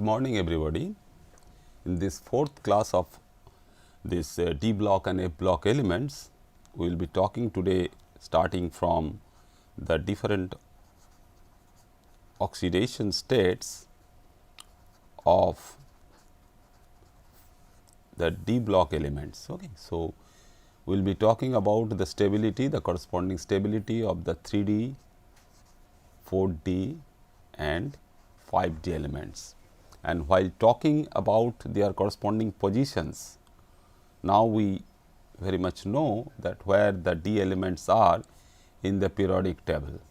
morning everybody. In this fourth class of this D block and F block elements, we will be talking today starting from the different oxidation states of the D block elements. Okay. So, we will be talking about the stability, the corresponding stability of the 3D, 4D and 5D elements. And while talking about their corresponding positions, now we very much know that where the D elements are in the periodic table.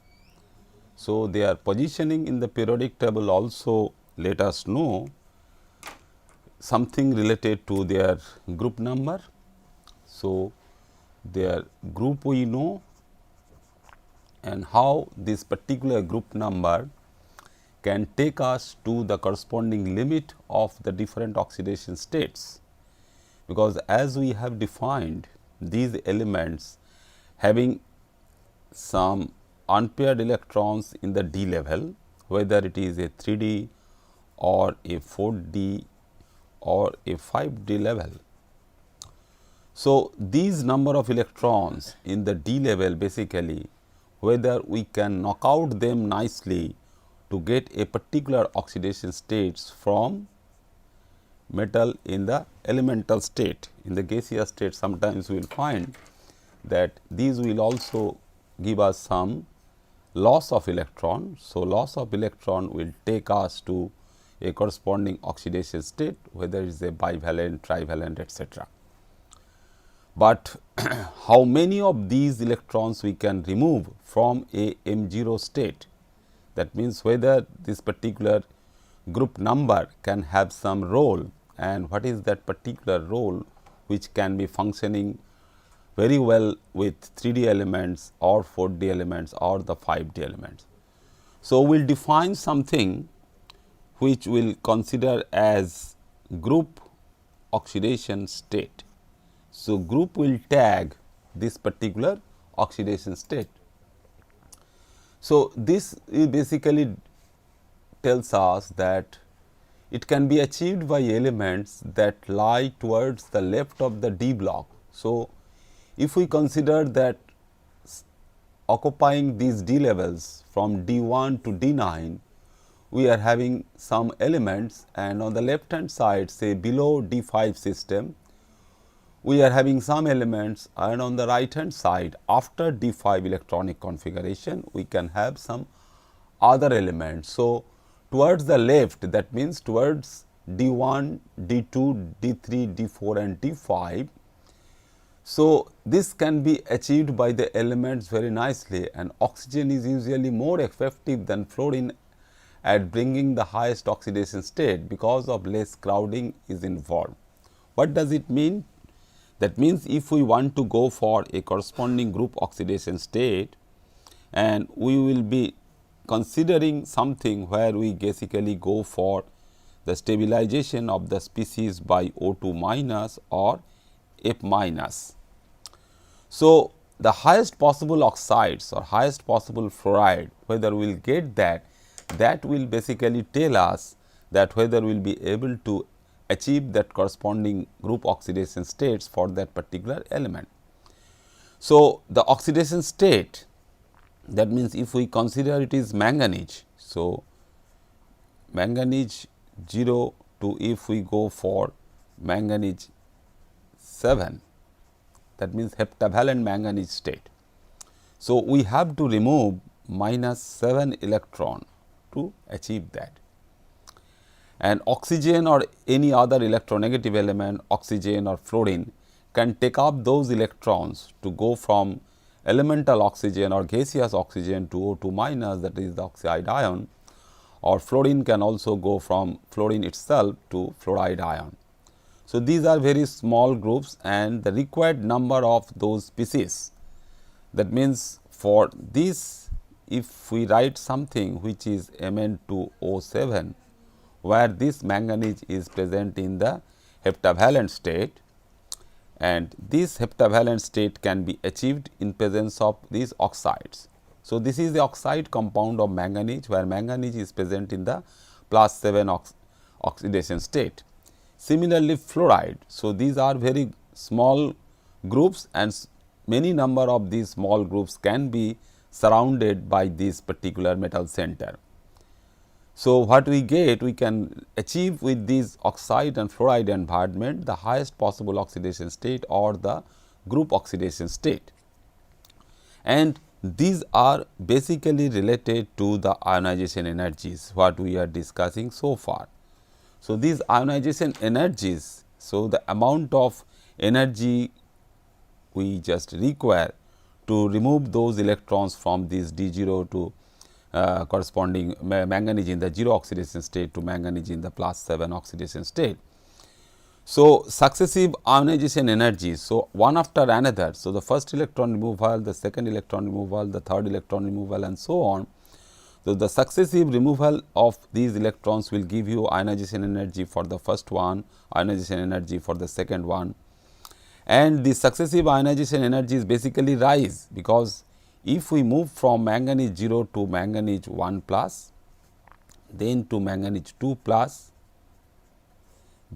So, their positioning in the periodic table also let us know something related to their group number. So, their group we know, and how this particular group number can take us to the corresponding limit of the different oxidation states, because as we have defined these elements having some unpaired electrons in the D level, whether it is a 3D or a 4D or a 5D level. So, these number of electrons in the D level, basically whether we can knock out them nicely to get a particular oxidation states from metal in the elemental state. In the gaseous state, sometimes we will find that these will also give us some loss of electron. So, loss of electron will take us to a corresponding oxidation state, whether it is a bivalent, trivalent, etc. But how many of these electrons we can remove from a M0 state? That means whether this particular group number can have some role, and what is that particular role which can be functioning very well with 3D elements or 4D elements or the 5D elements. So, we will define something which we will consider as group oxidation state. So, group will tag this particular oxidation state. So, this basically tells us that it can be achieved by elements that lie towards the left of the D block. So, if we consider that occupying these D levels from D1 to D9, we are having some elements, and on the left hand side, say below D5 system, we are having some elements, and on the right hand side after D5 electronic configuration, we can have some other elements. So, towards the left, that means towards D1, D2, D3, D4 and D5. So, this can be achieved by the elements very nicely, and oxygen is usually more effective than fluorine at bringing the highest oxidation state, because of less crowding is involved. What does it mean? That means, if we want to go for a corresponding group oxidation state, and we will be considering something where we basically go for the stabilization of the species by O2 minus or F minus. So, the highest possible oxides or highest possible fluoride, whether we will get that will basically tell us that whether we will be able to achieve that corresponding group oxidation states for that particular element. So, the oxidation state, that means if we consider it is manganese. So, manganese 0 to if we go for manganese 7, that means heptavalent manganese state. So, we have to remove minus 7 electron to achieve that. And oxygen or any other electronegative element, oxygen or fluorine, can take up those electrons to go from elemental oxygen or gaseous oxygen to O2 minus, that is the oxide ion, or fluorine can also go from fluorine itself to fluoride ion. So, these are very small groups, and the required number of those species. That means, for this, if we write something which is Mn2O7, where this manganese is present in the heptavalent state, and this heptavalent state can be achieved in presence of these oxides. So, this is the oxide compound of manganese, where manganese is present in the plus 7 oxidation state. Similarly, fluoride. So, these are very small groups and many number of these small groups can be surrounded by this particular metal center. So, what we get, we can achieve with this oxide and fluoride environment the highest possible oxidation state or the group oxidation state. And these are basically related to the ionization energies what we are discussing so far. So, these ionization energies, so the amount of energy we just require to remove those electrons from this D0 to corresponding manganese in the 0 oxidation state to manganese in the +7 oxidation state. So, successive ionization energies, so one after another. So, the first electron removal, the second electron removal, the third electron removal and so on. So, the successive removal of these electrons will give you ionization energy for the first one, ionization energy for the second one, and the successive ionization energies basically rise, because if we move from manganese 0 to manganese 1 plus, then to manganese 2 plus,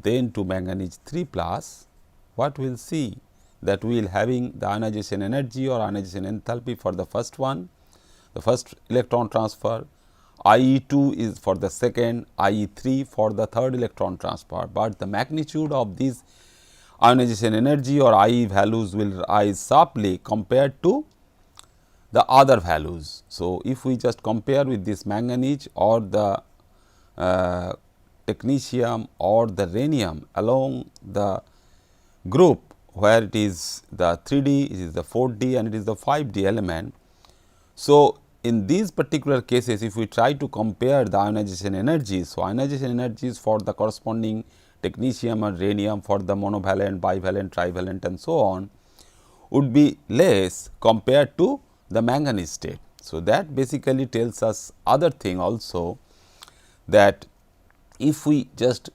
then to manganese 3 plus, what we will see that we will having the ionization energy or ionization enthalpy for the first one, the first electron transfer, IE2 is for the second, IE3 for the third electron transfer, but the magnitude of these ionization energy or IE values will rise sharply compared to the other values. So, if we just compare with this manganese or the technetium or the rhenium along the group where it is the 3D, it is the 4D and it is the 5D element. So, in these particular cases, if we try to compare the ionization energies, so ionization energies for the corresponding technetium or rhenium for the monovalent, bivalent, trivalent and so on would be less compared to the manganese state. So, that basically tells us other thing also, that if we just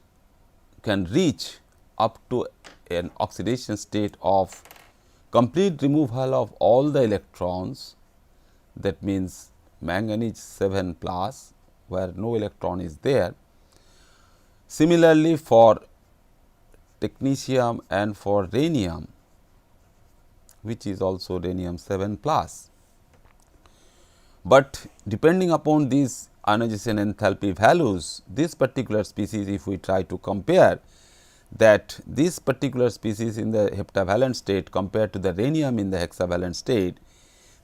can reach up to an oxidation state of complete removal of all the electrons, that means manganese 7 plus where no electron is there. Similarly, for technetium and for rhenium, which is also rhenium 7 plus. But depending upon these ionization enthalpy values, this particular species, if we try to compare that this particular species in the heptavalent state compared to the rhenium in the hexavalent state,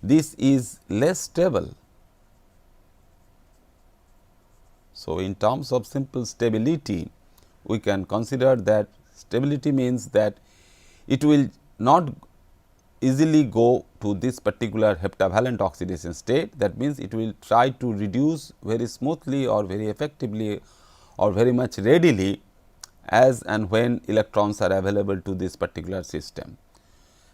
this is less stable. So, in terms of simple stability, we can consider that stability means that it will not easily go to this particular heptavalent oxidation state. That means, it will try to reduce very smoothly or very effectively or very much readily as and when electrons are available to this particular system.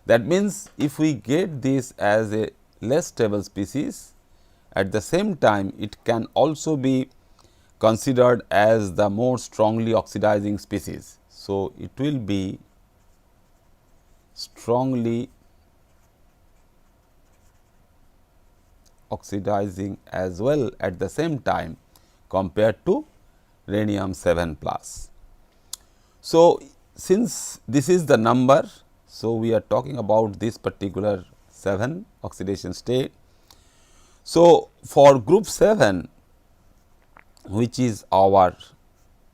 That means, if we get this as a less stable species, at the same time it can also be considered as the more strongly oxidizing species. So, it will be strongly oxidizing as well at the same time compared to rhenium 7 plus. So, since this is the number, so we are talking about this particular 7 oxidation state. So, for group 7, which is our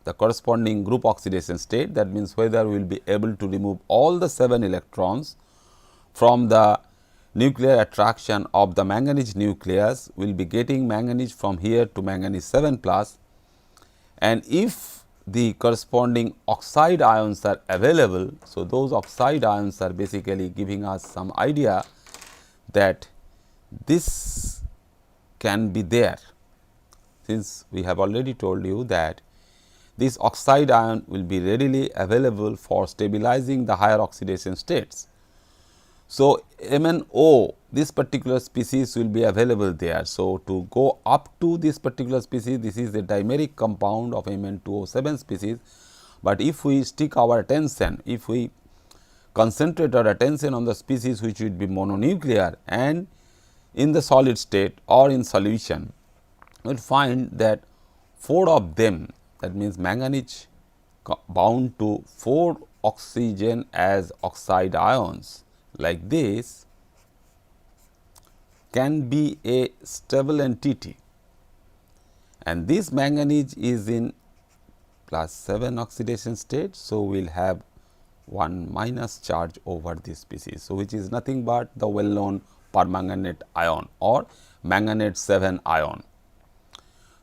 the corresponding group oxidation state, that means whether we will be able to remove all the 7 electrons from the nuclear attraction of the manganese nucleus, we will be getting manganese from here to manganese 7 plus, and if the corresponding oxide ions are available. So, those oxide ions are basically giving us some idea that this can be there, since we have already told you that this oxide ion will be readily available for stabilizing the higher oxidation states. So, MnO, this particular species will be available there. So, to go up to this particular species, this is a dimeric compound of Mn2O7 species, but if we stick our attention, if we concentrate our attention on the species which would be mononuclear and in the solid state or in solution, we will find that 4 of them that means manganese bound to 4 oxygen as oxide ions like this can be a stable entity, and this manganese is in +7 oxidation state. So, we will have 1 minus charge over this species. So, which is nothing but the well known permanganate ion or manganate 7 ion.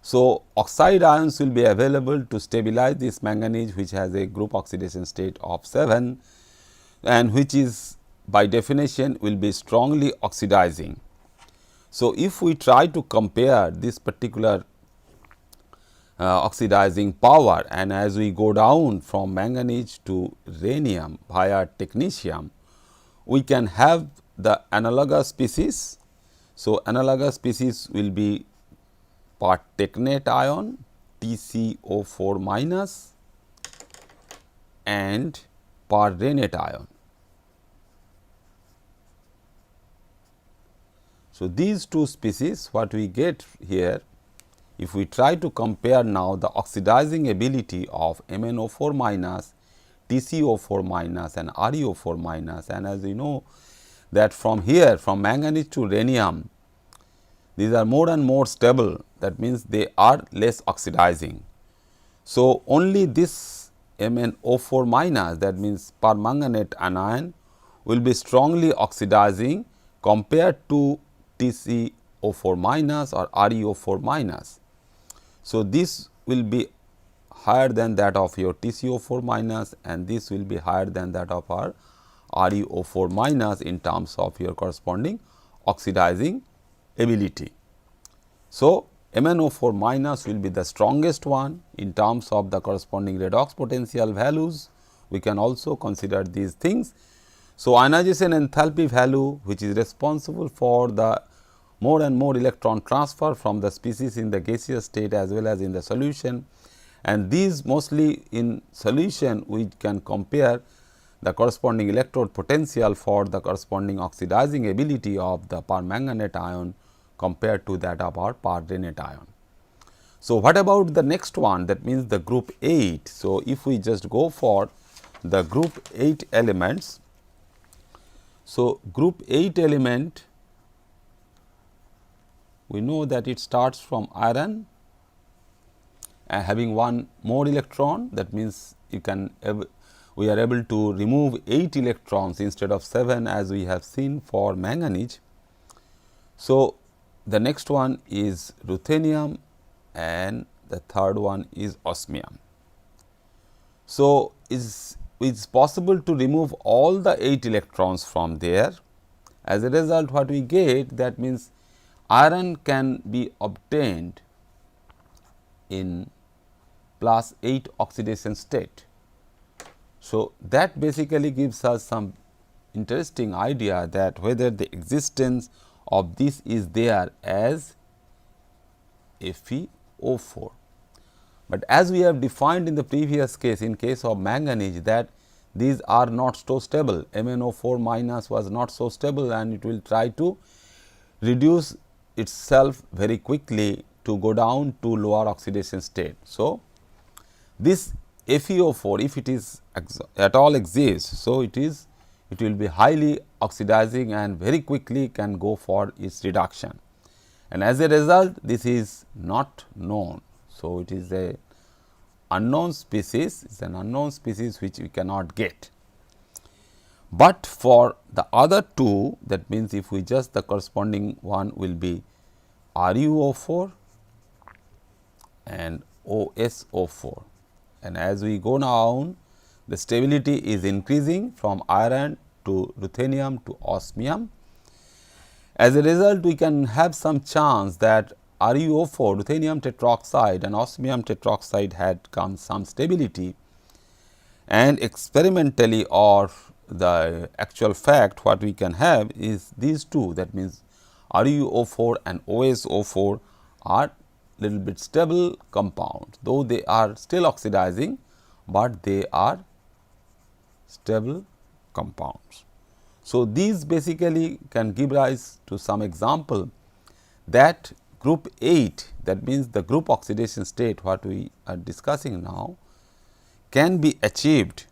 So, oxide ions will be available to stabilize this manganese, which has a group oxidation state of 7 and which is by definition will be strongly oxidizing. So, if we try to compare this particular oxidizing power, and as we go down from manganese to rhenium via technetium, we can have the analogous species. So, analogous species will be pertechnate ion TCO4 minus and perrhenate ion. So, these two species, what we get here, if we try to compare now the oxidizing ability of MnO4 minus, TCO4 minus and ReO4 minus, and as we know that from here from manganese to rhenium, these are more and more stable, that means they are less oxidizing. So, only this MnO4 minus, that means permanganate anion, will be strongly oxidizing compared to TCO4 minus or ReO4 minus. So, this will be higher than that of your TCO4 minus, and this will be higher than that of our ReO4 minus in terms of your corresponding oxidizing ability. So, MnO4 minus will be the strongest one in terms of the corresponding redox potential values. We can also consider these things. So, ionization enthalpy value, which is responsible for the more and more electron transfer from the species in the gaseous state as well as in the solution, and these mostly in solution we can compare the corresponding electrode potential for the corresponding oxidizing ability of the permanganate ion compared to that of our perrhenate ion. So, what about the next one, that means the group 8. So, if we just go for the group 8 elements. So, group 8 element, we know that it starts from iron having one more electron, that means you can we are able to remove 8 electrons instead of 7 as we have seen for manganese. So, the next one is ruthenium and the third one is osmium. So, it's possible to remove all the 8 electrons from there. As a result, what we get, that means iron can be obtained in +8 oxidation state. So, that basically gives us some interesting idea that whether the existence of this is there as FeO4. But as we have defined in the previous case, in case of manganese, that these are not so stable, MnO4 minus was not so stable and it will try to reduce itself very quickly to go down to lower oxidation state. So, this FeO4, if it is at all exists, so it will be highly oxidizing and very quickly can go for its reduction, and as a result this is not known. So, it is a unknown species, it is an unknown species which we cannot get. But for the other two, that means if we just the corresponding one will be ReO4 and OSO4, and as we go down the stability is increasing from iron to ruthenium to osmium. As a result, we can have some chance that ReO4, ruthenium tetroxide and osmium tetroxide had come some stability, and experimentally or the actual fact what we can have is these two, that means ReO4 and OSO4 are little bit stable compounds, though they are still oxidizing, but they are stable compounds. So, these basically can give rise to some example that group 8, that means the group oxidation state what we are discussing now, can be achieved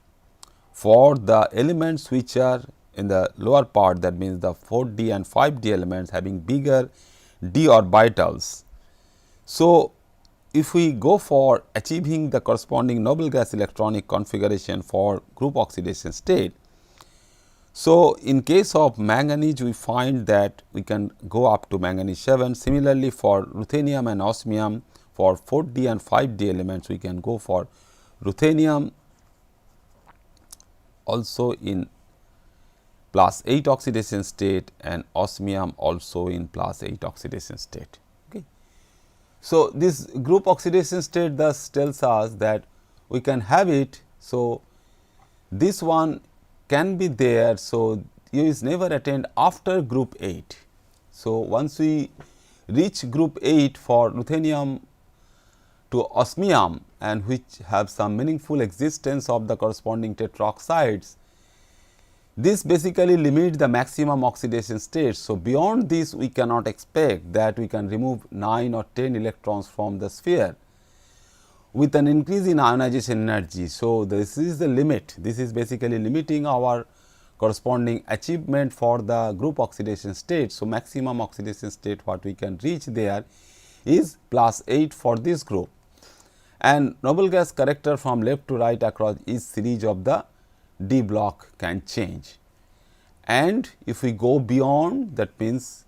for the elements which are in the lower part, that means the 4d and 5d elements having bigger d orbitals. So, if we go for achieving the corresponding noble gas electronic configuration for group oxidation state, so in case of manganese we find that we can go up to manganese 7. Similarly, for ruthenium and osmium, for 4d and 5d elements we can go for ruthenium also in +8 oxidation state and osmium also in +8 oxidation state. Okay. So, this group oxidation state thus tells us that we can have it. So, this one can be there. So, U is never attained after group 8. So, once we reach group 8 for ruthenium to osmium and which have some meaningful existence of the corresponding tetroxides, this basically limits the maximum oxidation state. So, beyond this we cannot expect that we can remove 9 or 10 electrons from the sphere with an increase in ionization energy. So, this is the limit. This is basically limiting our corresponding achievement for the group oxidation state. So, maximum oxidation state what we can reach there is +8 for this group, and noble gas character from left to right across each series of the d block can change. And if we go beyond, that means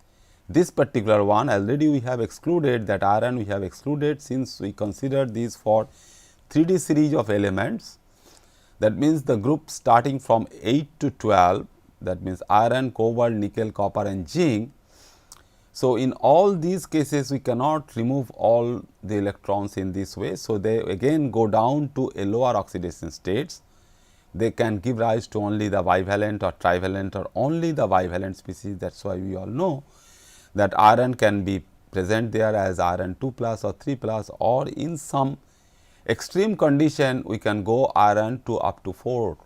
this particular one already we have excluded, that iron we have excluded, since we consider these for 3D series of elements. That means the group starting from 8 to 12, that means iron, cobalt, nickel, copper and zinc. So, in all these cases we cannot remove all the electrons in this way. So, they again go down to a lower oxidation states. They can give rise to only the bivalent or trivalent or only the bivalent species. That is why we all know that iron can be present there as iron 2 plus or 3 plus, or in some extreme condition we can go iron to up to 4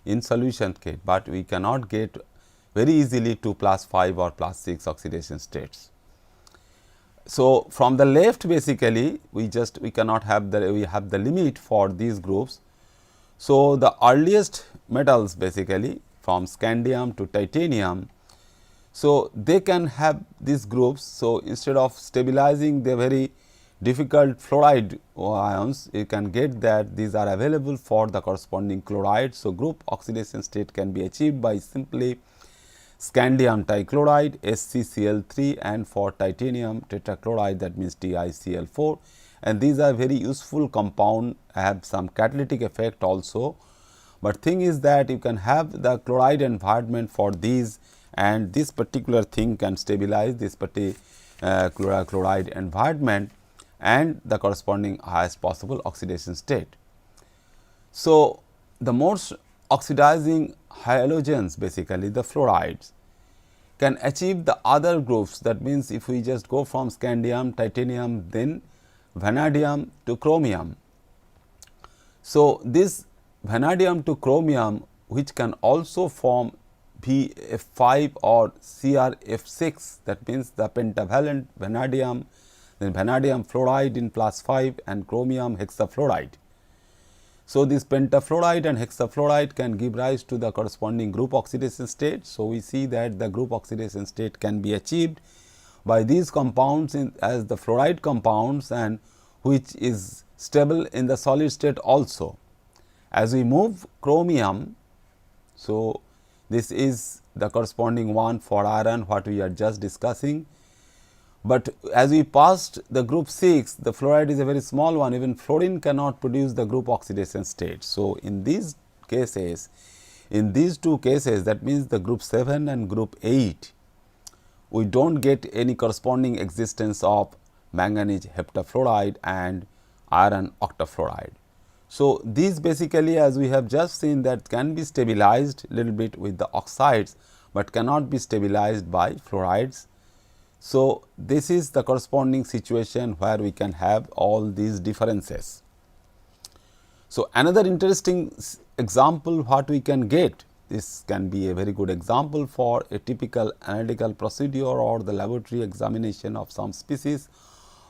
in solution case, but we cannot get very easily to +5 or +6 oxidation states. So, from the left basically we cannot have we have the limit for these groups. So, the earliest metals basically from scandium to titanium, so they can have these groups. So, instead of stabilizing the very difficult fluoride ions, you can get that these are available for the corresponding chloride. So, group oxidation state can be achieved by simply scandium trichloride SCCl3 and for titanium tetrachloride, that means TiCl4, and these are very useful compound, have some catalytic effect also. But thing is that you can have the chloride environment for these, and this particular thing can stabilize this chloride environment and the corresponding highest possible oxidation state. So, the most oxidizing halogens, basically the fluorides, can achieve the other groups. That means, if we just go from scandium, titanium, then vanadium to chromium. So, this vanadium to chromium, which can also form VF5 or CrF6, that means the pentavalent vanadium, then vanadium fluoride in +5 and chromium hexafluoride. So, this pentafluoride and hexafluoride can give rise to the corresponding group oxidation state. So, we see that the group oxidation state can be achieved by these compounds as the fluoride compounds, and which is stable in the solid state also. As we move chromium, so this is the corresponding one for iron what we are just discussing. But as we passed the group 6, the fluoride is a very small one, even fluorine cannot produce the group oxidation state. So, in these cases, in these two cases, that means the group 7 and group 8, we do not get any corresponding existence of manganese heptafluoride and iron octafluoride. So, these basically, as we have just seen, that can be stabilized little bit with the oxides, but cannot be stabilized by fluorides. So, this is the corresponding situation where we can have all these differences. So, another interesting example what we can get This can be a very good example for a typical analytical procedure or the laboratory examination of some species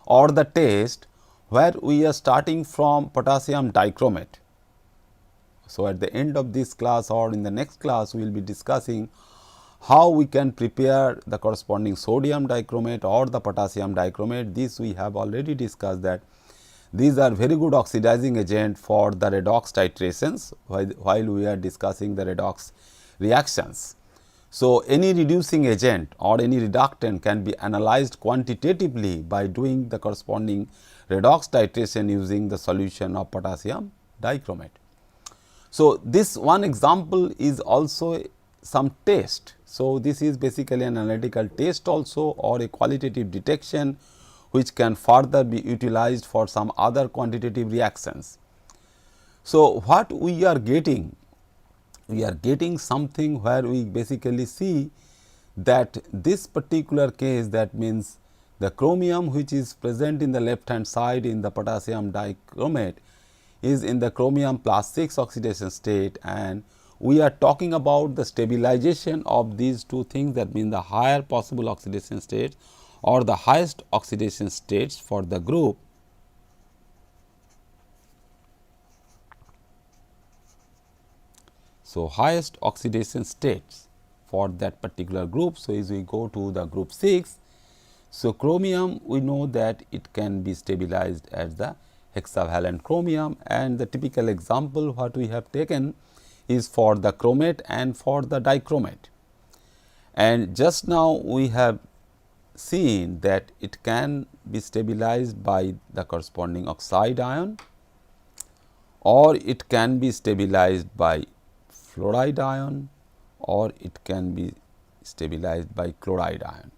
or the test where we are starting from potassium dichromate. So, at the end of this class or in the next class, we will be discussing how we can prepare the corresponding sodium dichromate or the potassium dichromate. This we have already discussed that these are very good oxidizing agent for the redox titrations while we are discussing the redox reactions. So, any reducing agent or any reductant can be analyzed quantitatively by doing the corresponding redox titration using the solution of potassium dichromate. So, this one example is also some test. So, this is basically an analytical test also or a qualitative detection which can further be utilized for some other quantitative reactions. So, what we are getting? We are getting something where we basically see that this particular case, that means the chromium which is present in the left hand side in the potassium dichromate is in the chromium +6 oxidation state, and we are talking about the stabilization of these two things, that means the higher possible oxidation states or the highest oxidation states for the group. So, highest oxidation states for that particular group. So, as we go to the group 6, so chromium we know that it can be stabilized as the hexavalent chromium, and the typical example what we have taken is for the chromate and for the dichromate. And just now we have seen that it can be stabilized by the corresponding oxide ion, or it can be stabilized by fluoride ion, or it can be stabilized by chloride ion.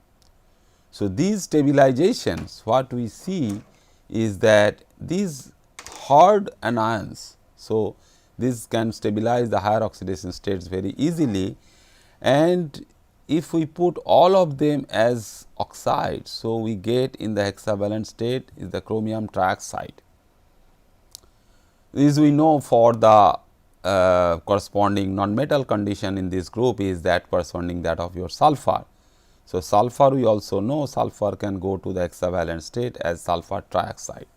So, these stabilizations what we see is that these hard anions, so this can stabilize the higher oxidation states very easily, and if we put all of them as oxide, so we get in the hexavalent state is the chromium trioxide. This we know for the corresponding non-metal condition in this group is that corresponding that of your sulfur. So, sulfur we also know sulfur can go to the hexavalent state as sulfur trioxide.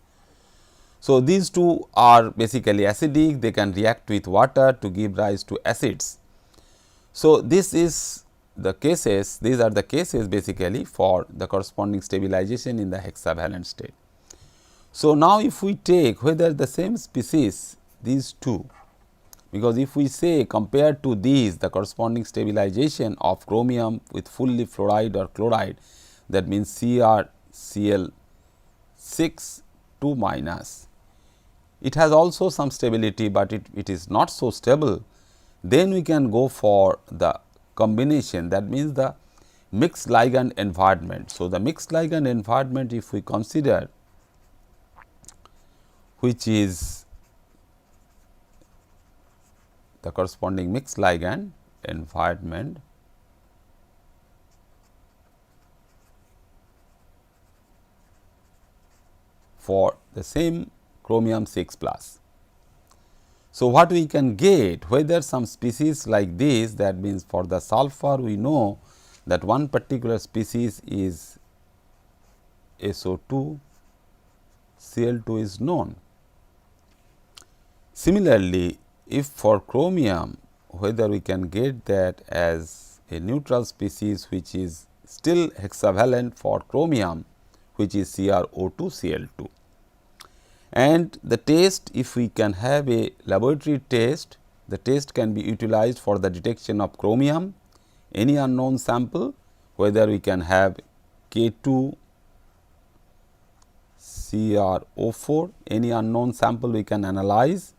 So, these two are basically acidic, they can react with water to give rise to acids. So, this is the cases, these are the cases basically for the corresponding stabilization in the hexavalent state. So, now if we take whether the same species these two, because if we say compared to these the corresponding stabilization of chromium with fully fluoride or chloride, that means CrCl6 2 minus, it has also some stability, but it is not so stable, then we can go for the combination, that means the mixed ligand environment. So, the mixed ligand environment if we consider, which is the corresponding mixed ligand environment for the same chromium 6 plus. So, what we can get whether some species like this, that means for the sulfur we know that one particular species is SO2, Cl2 is known. Similarly, if for chromium whether we can get that as a neutral species which is still hexavalent for chromium, which is CrO2 Cl2. And the test, if we can have a laboratory test, the test can be utilized for the detection of chromium, any unknown sample, whether we can have K2 CrO4, any unknown sample we can analyze,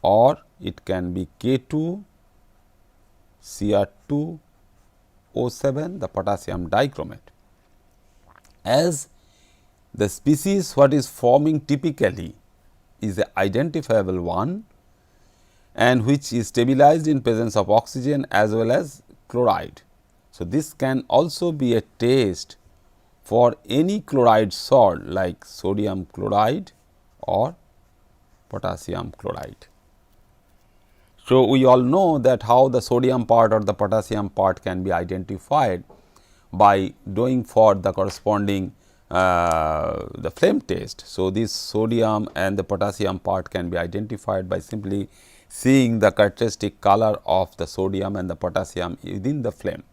or it can be K2 Cr2 O7, the potassium dichromate. As the species what is forming typically is the identifiable one, and which is stabilized in presence of oxygen as well as chloride. So, this can also be a test for any chloride salt like sodium chloride or potassium chloride. So, we all know that how the sodium part or the potassium part can be identified by doing for the corresponding the flame test. So, this sodium and the potassium part can be identified by simply seeing the characteristic color of the sodium and the potassium within the flame.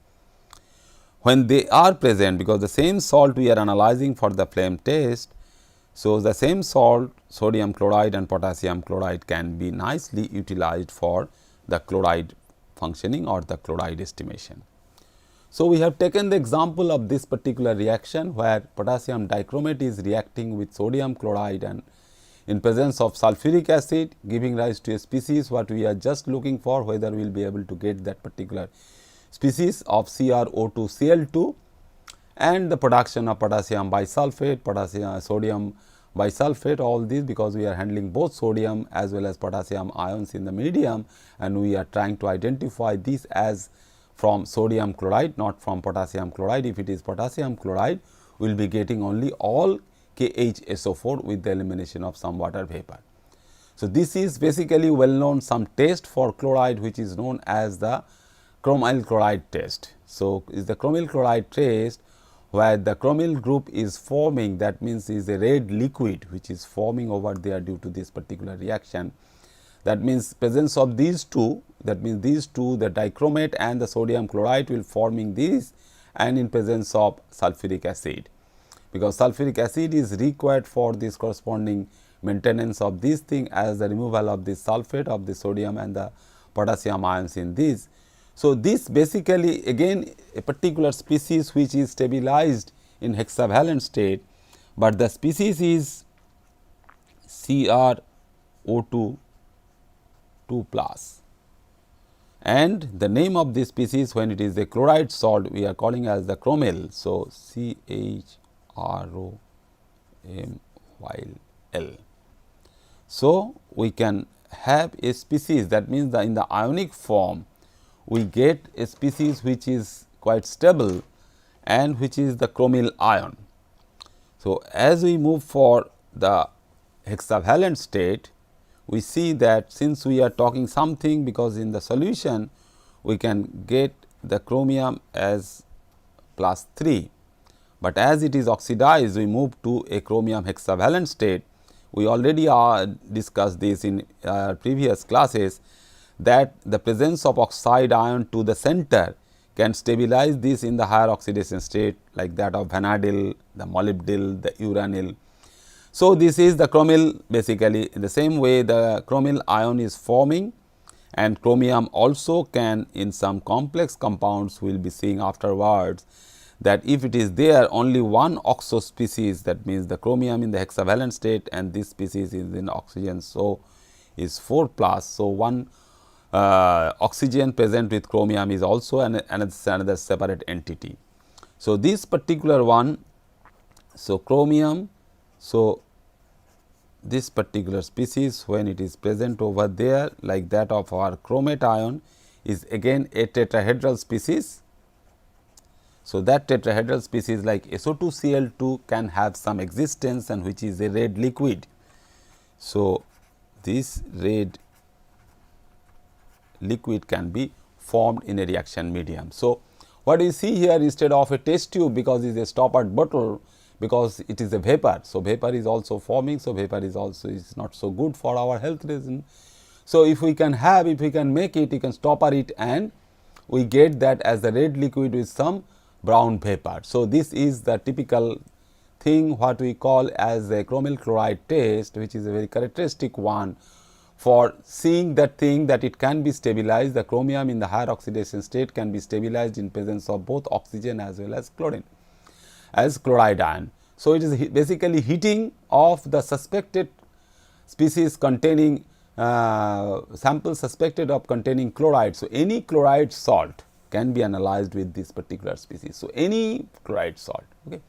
When they are present, because the same salt we are analyzing for the flame test, so the same salt, sodium chloride and potassium chloride, can be nicely utilized for the chloride functioning or the chloride estimation. So, we have taken the example of this particular reaction where potassium dichromate is reacting with sodium chloride and in presence of sulfuric acid, giving rise to a species what we are just looking for, whether we will be able to get that particular species of CrO2Cl2, and the production of potassium bisulfate, sodium bisulfate, all these because we are handling both sodium as well as potassium ions in the medium, and we are trying to identify this as from sodium chloride, not from potassium chloride. If it is potassium chloride, we will be getting only all KHSO4 with the elimination of some water vapor. So, this is basically well known some test for chloride which is known as the chromyl chloride test. So, is the chromyl chloride test where the chromyl group is forming, that means is a red liquid which is forming over there due to this particular reaction. That means presence of these two, that means these two, the dichromate and the sodium chloride will forming this, and in presence of sulfuric acid, because sulfuric acid is required for this corresponding maintenance of this thing as the removal of the sulfate of the sodium and the potassium ions in this. So, this basically again a particular species which is stabilized in hexavalent state, but the species is CrO2 2+, and the name of this species when it is a chloride salt we are calling as the chromyl. So, CHROMYL. So, we can have a species, that means in the ionic form we get a species which is quite stable and which is the chromyl ion. So, as we move for the hexavalent state, we see that since we are talking something, because in the solution we can get the chromium as +3, but as it is oxidized we move to a chromium hexavalent state. We already discussed this in previous classes, that the presence of oxide ion to the center can stabilize this in the higher oxidation state like that of vanadil, the molybdenum, the uranyl. So, this is the chromyl, basically in the same way the chromyl ion is forming, and chromium also can in some complex compounds we will be seeing afterwards, that if it is there only one oxo species, that means the chromium in the hexavalent state and this species is in oxygen. So, is 4+. So, one oxygen present with chromium is also another separate entity. So, this particular one, so chromium, so this particular species when it is present over there like that of our chromate ion is again a tetrahedral species. So, that tetrahedral species like SO2Cl2 can have some existence and which is a red liquid. So, this red liquid can be formed in a reaction medium. So, what you see here instead of a test tube, because it is a stoppered bottle, because it is a vapor. So, vapor is also forming. So, vapor is also is not so good for our health reason. So, if we can have, if we can make it, you can stopper it and we get that as the red liquid with some brown vapor. So, this is the typical thing what we call as a chromyl chloride test, which is a very characteristic one for seeing that thing that it can be stabilized. The chromium in the higher oxidation state can be stabilized in presence of both oxygen as well as chlorine as chloride ion. So, it is basically heating of the suspected species containing sample suspected of containing chloride. So, any chloride salt can be analyzed with this particular species. So, any chloride salt. Okay.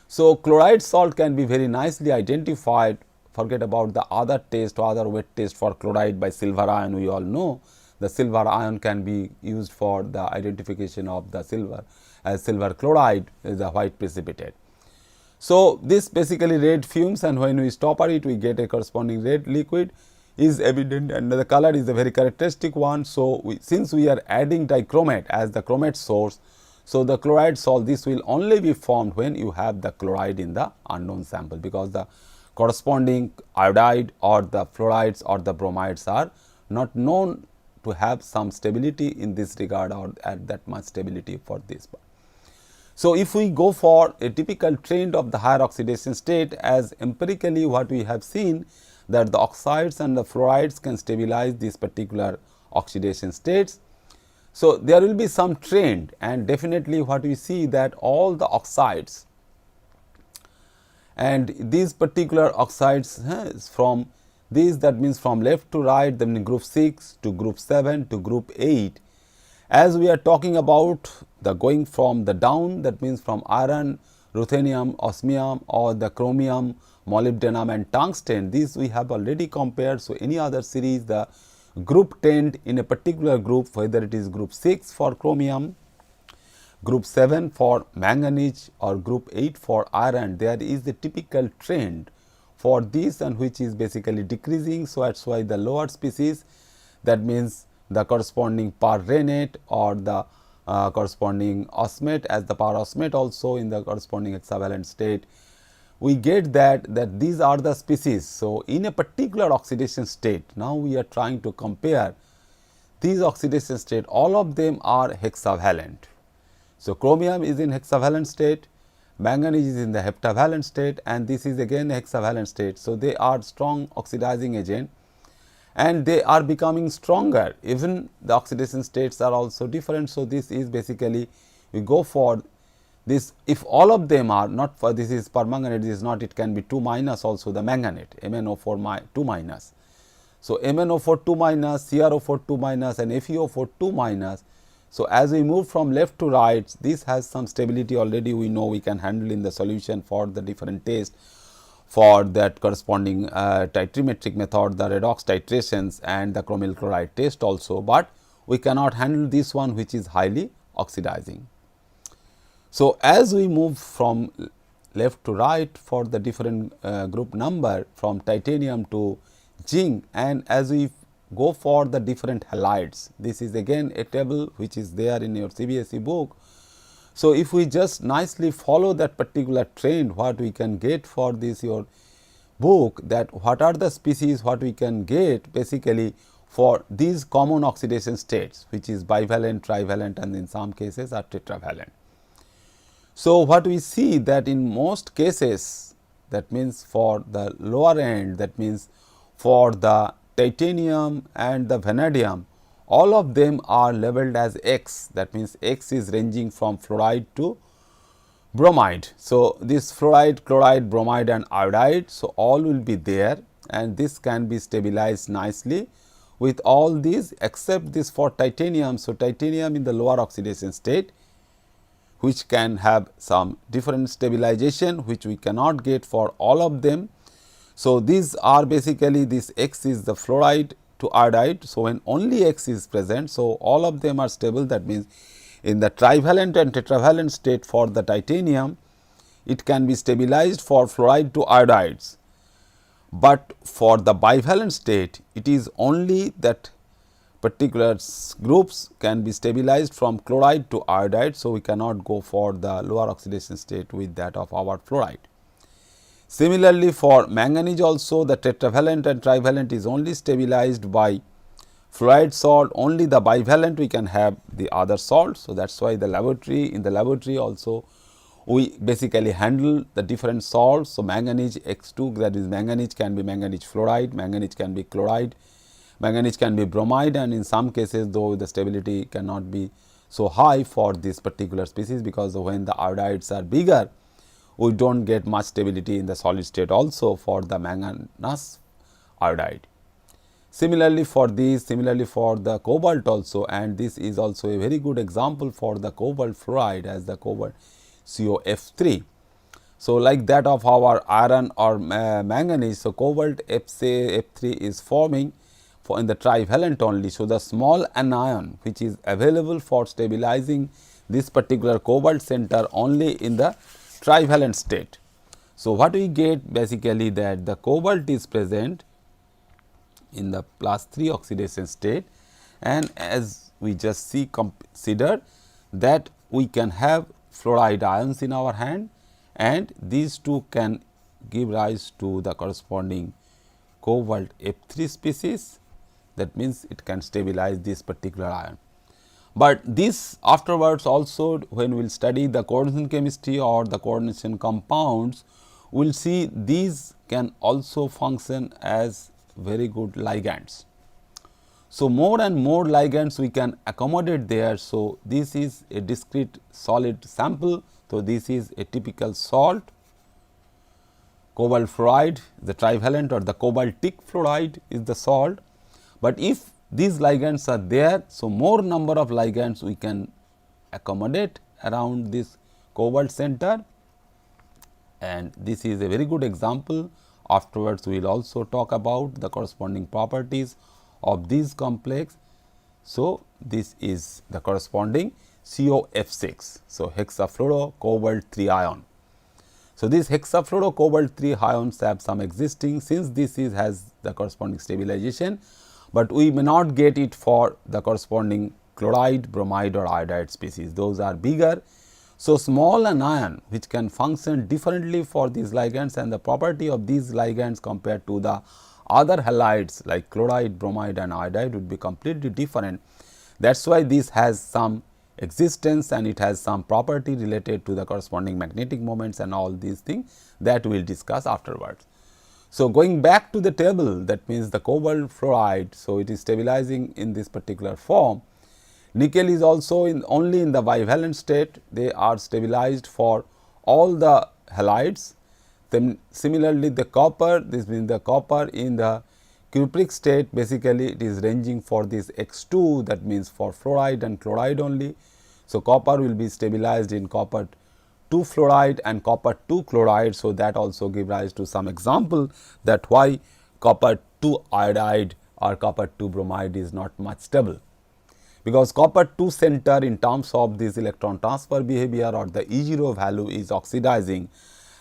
So, chloride salt can be very nicely identified. Forget about the other test or other wet test for chloride by silver ion. We all know the silver ion can be used for the identification of the silver as silver chloride is a white precipitate. So, this basically red fumes, and when we stopper it we get a corresponding red liquid. is evident, and the color is a very characteristic one. So, since we are adding dichromate as the chromate source, so the chloride salt, this will only be formed when you have the chloride in the unknown sample, because the corresponding iodide or the fluorides or the bromides are not known to have some stability in this regard or at that much stability for this part. So, if we go for a typical trend of the higher oxidation state, as empirically what we have seen, that the oxides and the fluorides can stabilize these particular oxidation states. So, there will be some trend, and definitely what we see that all the oxides and these particular oxides from these, that means from left to right, that means group 6 to group 7 to group 8. As we are talking about the going from the down, that means from iron, ruthenium, osmium or the chromium, molybdenum and tungsten, these we have already compared. So, any other series, the group tend in a particular group, whether it is group 6 for chromium, group 7 for manganese or group 8 for iron, there is a typical trend for this, and which is basically decreasing. So, that is why the lower species, that means the corresponding perrhenate or the corresponding osmate as the perosmate also in the corresponding hexavalent state, we get that these are the species. So, in a particular oxidation state, now we are trying to compare these oxidation state, all of them are hexavalent. So, chromium is in hexavalent state, manganese is in the heptavalent state, and this is again hexavalent state. So, they are strong oxidizing agent and they are becoming stronger, even the oxidation states are also different. So, this is basically we go for this, if all of them are not for, this is permanganate, this is not, it can be 2 minus also the manganate, MnO4 2 minus. So, MnO4 2 minus, CrO4 2 minus and FeO4 2 minus. So, as we move from left to right, this has some stability already, we know we can handle in the solution for the different taste for that corresponding titrimetric method, the redox titrations and the chromyl chloride test also, but we cannot handle this one which is highly oxidizing. So, as we move from left to right for the different group number from titanium to zinc, and as we go for the different halides, this is again a table which is there in your CBSE book. So, if we just nicely follow that particular trend, what we can get for this your book, that what are the species what we can get basically for these common oxidation states, which is bivalent, trivalent and in some cases are tetravalent. So, what we see that in most cases, that means for the lower end, that means for the titanium and the vanadium, all of them are labeled as X, that means X is ranging from fluoride to bromide. So, this fluoride, chloride, bromide and iodide, so all will be there, and this can be stabilized nicely with all these except this for titanium. So, titanium in the lower oxidation state, which can have some different stabilization which we cannot get for all of them. So, these are basically this X is the fluoride to iodide. So, when only X is present, so all of them are stable, that means in the trivalent and tetravalent state for the titanium, it can be stabilized for fluoride to iodides, but for the bivalent state it is only that particular groups can be stabilized from chloride to iodide. So, we cannot go for the lower oxidation state with that of our fluoride. Similarly, for manganese also the tetravalent and trivalent is only stabilized by fluoride salt, only the bivalent we can have the other salts. So, that is why the laboratory, in the laboratory also we basically handle the different salts. So, manganese X2, that is manganese can be manganese fluoride, manganese can be chloride, manganese can be bromide, and in some cases though the stability cannot be so high for this particular species, because when the iodides are bigger, we do not get much stability in the solid state also for the manganese iodide. Similarly, for these, similarly for the cobalt also, and this is also a very good example for the cobalt fluoride as the cobalt COF3. So, like that of our iron or manganese, so cobalt F3 is forming for in the trivalent only. So, the small anion which is available for stabilizing this particular cobalt center only in the trivalent state. So, what we get basically that the cobalt is present in the +3 oxidation state, and as we just consider that we can have fluoride ions in our hand, and these two can give rise to the corresponding cobalt F3 species. That means, it can stabilize this particular ion. But this afterwards also, when we will study the coordination chemistry or the coordination compounds, we will see these can also function as very good ligands. So, more and more ligands we can accommodate there. So, this is a discrete solid sample. So, this is a typical salt, cobalt fluoride, the trivalent or the cobaltic fluoride is the salt. But if these ligands are there, so more number of ligands we can accommodate around this cobalt center, and this is a very good example. Afterwards, we will also talk about the corresponding properties of these complex. So, this is the corresponding COF6. So, hexafluoro cobalt 3 ion. So, this hexafluoro cobalt 3 ions have some existing, since this is has the corresponding stabilization, but we may not get it for the corresponding chloride, bromide or iodide species, those are bigger. So, small an ion which can function differently for these ligands, and the property of these ligands compared to the other halides like chloride, bromide and iodide would be completely different. That is why this has some existence, and it has some property related to the corresponding magnetic moments and all these things that we will discuss afterwards. So, going back to the table, that means the cobalt fluoride. So, it is stabilizing in this particular form. Nickel is also only in the bivalent state, they are stabilized for all the halides. Then similarly, the copper, this means the copper in the cupric state, basically it is ranging for this X2, that means for fluoride and chloride only. So, copper will be stabilized in copper 2 fluoride and copper 2 chloride. So, that also give rise to some example that why copper 2 iodide or copper 2 bromide is not much stable, because copper 2 center in terms of this electron transfer behavior or the E0 value is oxidizing,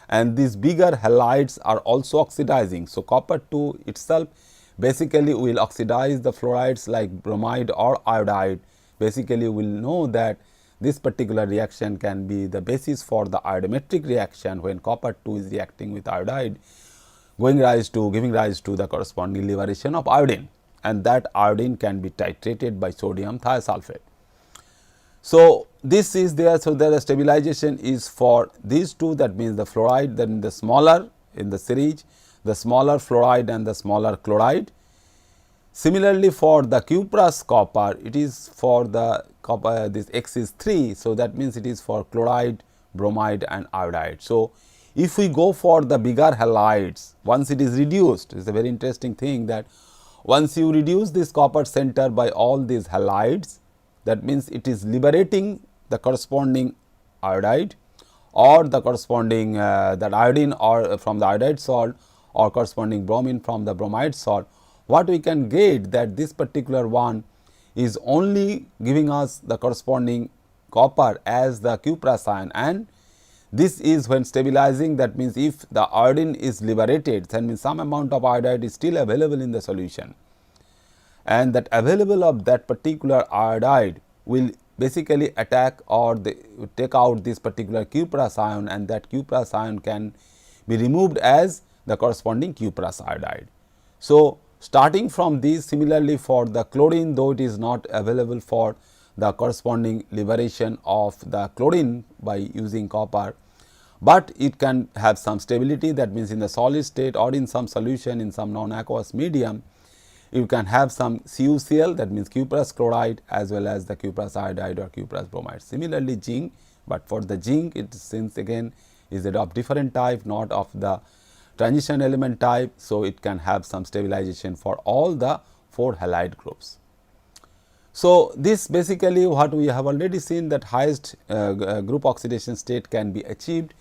and these bigger halides are also oxidizing. So, copper 2 itself basically will oxidize the fluorides like bromide or iodide. Basically, we will know that this particular reaction can be the basis for the iodometric reaction when copper 2 is reacting with iodide, giving rise to the corresponding liberation of iodine, and that iodine can be titrated by sodium thiosulfate. So, this is there. So, the stabilization is for these two, that means the fluoride, then the smaller in the series, the smaller fluoride and the smaller chloride. Similarly, for the cuprous copper, it is for the copper, this X is 3. So, that means it is for chloride, bromide and iodide. So, if we go for the bigger halides, once it is reduced, it is a very interesting thing that once you reduce this copper center by all these halides, that means it is liberating the corresponding iodide or the corresponding that iodine or from the iodide salt or corresponding bromine from the bromide salt. What we can get that this particular one is only giving us the corresponding copper as the cuprous ion, and this is when stabilizing, that means if the iodine is liberated, that means some amount of iodide is still available in the solution, and that available of that particular iodide will basically attack or take out this particular cuprous ion, and that cuprous ion can be removed as the corresponding cuprous iodide. So, starting from these, similarly for the chlorine, though it is not available for the corresponding liberation of the chlorine by using copper, but it can have some stability, that means in the solid state or in some solution in some non-aqueous medium, you can have some CuCl, that means cuprous chloride as well as the cuprous iodide or cuprous bromide. Similarly, zinc, but for the zinc it since again is of different type, not of the transition element type. So, it can have some stabilization for all the 4 halide groups. So, this basically what we have already seen, that highest group oxidation state can be achieved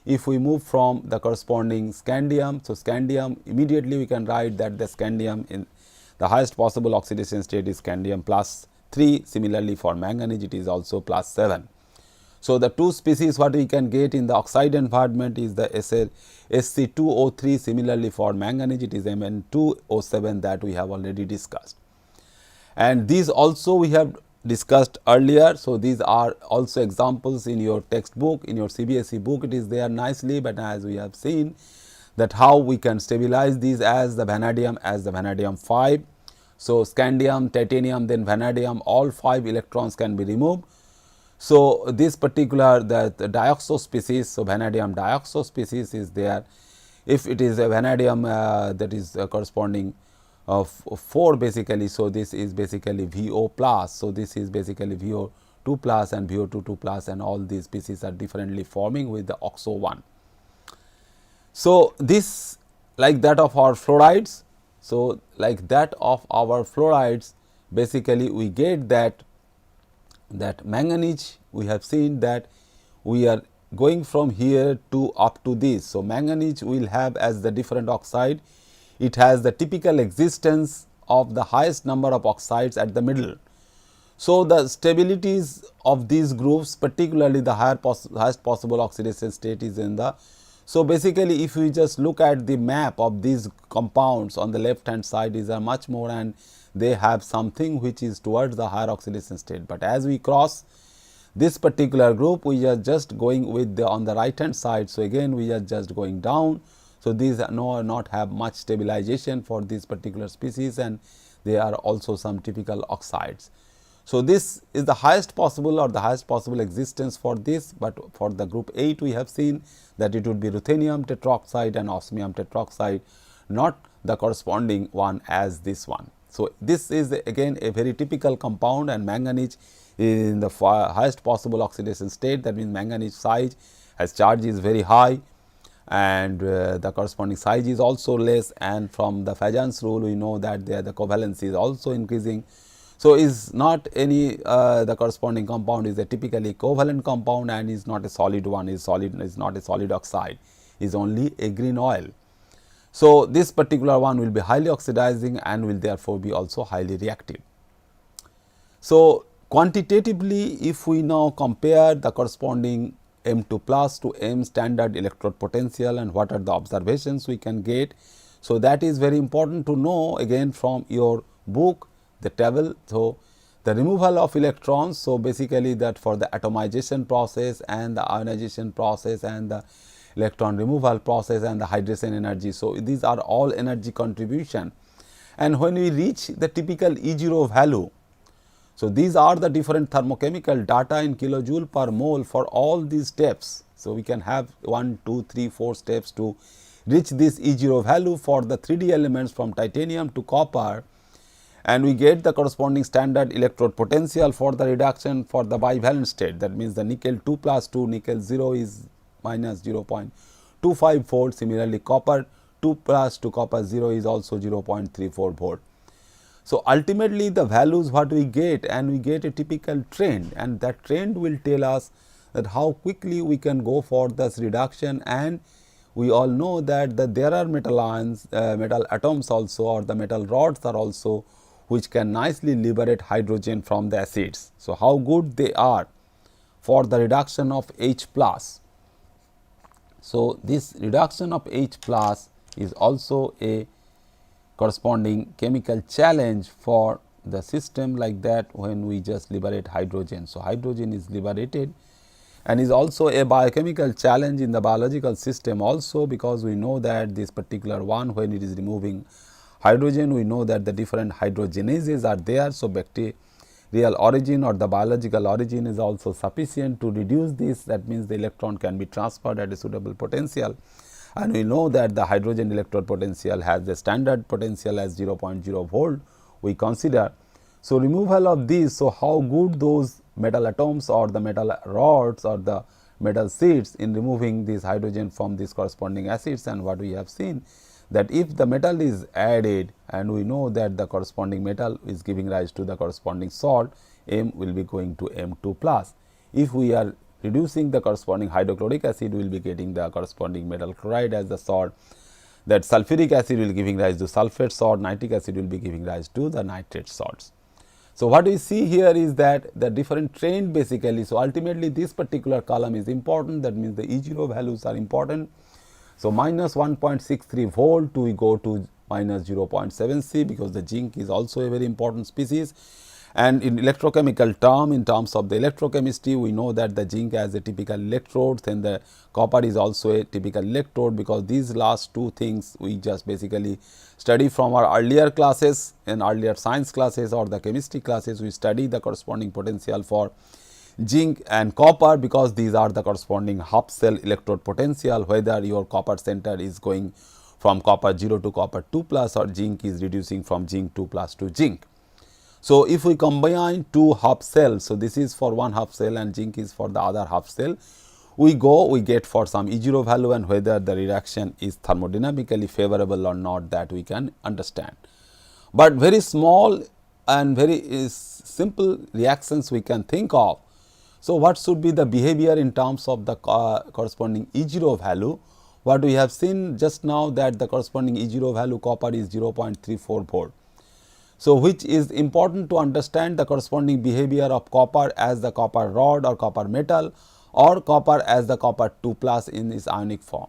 if we move from the corresponding scandium. So, scandium immediately we can write that the scandium in the highest possible oxidation state is scandium +3. Similarly, for manganese it is also +7. So, the two species what we can get in the oxide environment is the Sc2O3. Similarly, for manganese it is Mn2O7 that we have already discussed, and these also we have discussed earlier. So, these are also examples in your textbook, in your CBSE book it is there nicely, but as we have seen that how we can stabilize these as the vanadium 5. So, scandium, titanium, then vanadium, all 5 electrons can be removed. So, this particular the dioxo species, so vanadium dioxo species is there. If it is a vanadium that is corresponding of 4 basically, so this is basically VO plus. So, this is basically VO2 plus and VO22 plus, and all these species are differently forming with the oxo 1. So, this like that of our fluorides. So, like that of our fluorides, basically we get that manganese, we have seen that we are going from here to up to this. So, manganese will have as the different oxide, it has the typical existence of the highest number of oxides at the middle. So, the stabilities of these groups, particularly the highest possible oxidation state is in the. So, basically if we just look at the map of these compounds on the left hand side, these are much more and they have something which is towards the higher oxidation state, but as we cross this particular group we are just going with the on the right hand side. So, again we are just going down. So, these not have much stabilization for this particular species, and they are also some typical oxides. So, this is the highest possible or the highest possible existence for this, but for the group 8 we have seen that it would be ruthenium tetroxide and osmium tetroxide, not the corresponding one as this one. So, this is again a very typical compound, and manganese is in the highest possible oxidation state. That means manganese size as charge is very high, and the corresponding size is also less, and from the Fajan's rule we know that the covalence is also increasing. So, is not any the corresponding compound is a typically covalent compound and is not a solid one, is not a solid oxide, is only a green oil. So, this particular one will be highly oxidizing and will therefore be also highly reactive. So, quantitatively if we now compare the corresponding M2 plus to M standard electrode potential and what are the observations we can get. So, that is very important to know again from your book, the table. So, the removal of electrons. So, basically that for the atomization process and the ionization process and the electron removal process and the hydration energy. So, these are all energy contribution, and when we reach the typical E0 value. So, these are the different thermochemical data in kilojoule per mole for all these steps. So, we can have 1, 2, 3, 4 steps to reach this E0 value for the 3D elements from titanium to copper, and we get the corresponding standard electrode potential for the reduction for the bivalent state. That means, the nickel 2 plus 2, nickel 0 is minus 0.25 volt. Similarly, copper 2 plus to copper 0 is also 0.34 volt. So, ultimately the values what we get, and we get a typical trend, and that trend will tell us that how quickly we can go for this reduction. And we all know that there are metal ions, metal atoms also, or the metal rods are also, which can nicely liberate hydrogen from the acids. So, how good they are for the reduction of H plus. So, this reduction of H plus is also a corresponding chemical challenge for the system like that when we just liberate hydrogen. So, hydrogen is liberated and is also a biochemical challenge in the biological system also, because we know that this particular one, when it is removing hydrogen, we know that the different hydrogenases are there. So, bacterial origin or the biological origin is also sufficient to reduce this. That means, the electron can be transferred at a suitable potential, and we know that the hydrogen electrode potential has the standard potential as 0.0 volt we consider. So, removal of these. So, how good those metal atoms or the metal rods or the metal sheets in removing this hydrogen from these corresponding acids, and what we have seen that if the metal is added, and we know that the corresponding metal is giving rise to the corresponding salt, M will be going to M2 plus. If we are reducing the corresponding hydrochloric acid, we will be getting the corresponding metal chloride as the salt. That sulfuric acid will be giving rise to sulphate salt, nitric acid will be giving rise to the nitrate salts. So, what we see here is that the different trend basically. So, ultimately this particular column is important, that means the E0 values are important. So, minus 1.63 volt we go to minus 0.7 C, because the zinc is also a very important species. And in electrochemical term, in terms of the electrochemistry, we know that the zinc has a typical electrode, then the copper is also a typical electrode, because these last two things we just basically study from our earlier classes, in earlier science classes or the chemistry classes. We study the corresponding potential for zinc and copper, because these are the corresponding half cell electrode potential, whether your copper center is going from copper 0 to copper 2 plus, or zinc is reducing from zinc 2 plus to zinc. So, if we combine two half cells, so this is for one half cell and zinc is for the other half cell, we get for some E0 value, and whether the reaction is thermodynamically favorable or not, that we can understand. But very small and very simple reactions we can think of. So, what should be the behavior in terms of the corresponding E0 value? What we have seen just now, that the corresponding E0 value copper is 0.34 volt. So, which is important to understand the corresponding behavior of copper as the copper rod or copper metal, or copper as the copper 2 plus in its ionic form.